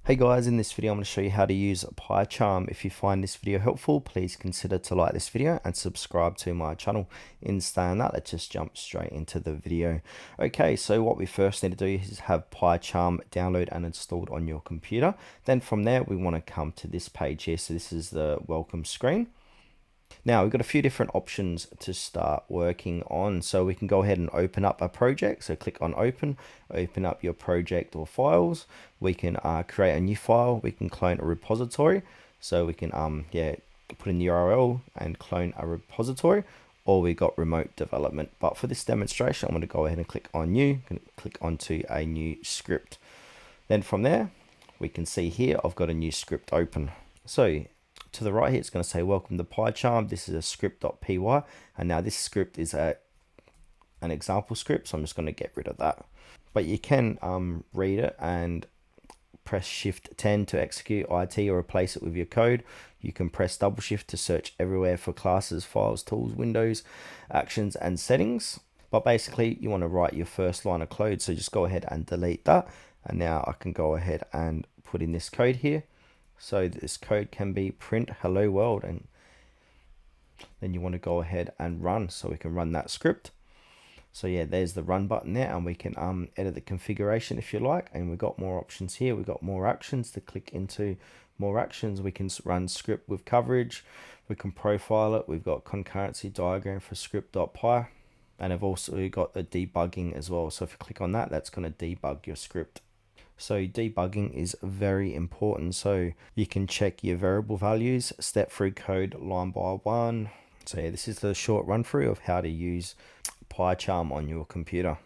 Hey guys, in this video I'm going to show you how to use PyCharm. If you find this video helpful, please consider to like this video and subscribe to my channel. In saying that, let's just jump straight into the video. Okay, so what we first need to do is have PyCharm download and installed on your computer. Then from there, we want to come to this page here. So this is the welcome screen. Now we've got a few different options to start working on. So we can go ahead and open up a project. So click on open up your project or files. We can create a new file. We can clone a repository. So we can put in the URL and clone a repository, or we got remote development. But for this demonstration, I'm going to go ahead and click on new, click onto a new script. Then from there, we can see here, I've got a new script open. So to the right here, it's going to say welcome to PyCharm. This is a script.py, and now this script is an example script, so I'm just going to get rid of that. But you can read it and press shift 10 to execute IT or replace it with your code. You can press double shift to search everywhere for classes, files, tools, windows, actions, and settings. But basically you want to write your first line of code, so just go ahead and delete that. And now I can go ahead and put in this code here. So this code can be print hello world, and then you want to go ahead and run, so we can run that script. So yeah, there's the run button there, and we can edit the configuration if you like, and we've got more options here. We've got more actions to click into. More actions, we can run script with coverage, we can profile it, we've got concurrency diagram for script.py, and I've also got the debugging as well. So if you click on that, that's going to debug your script. So debugging is very important. So you can check your variable values, step through code line by one. So yeah, this is the short run through of how to use PyCharm on your computer.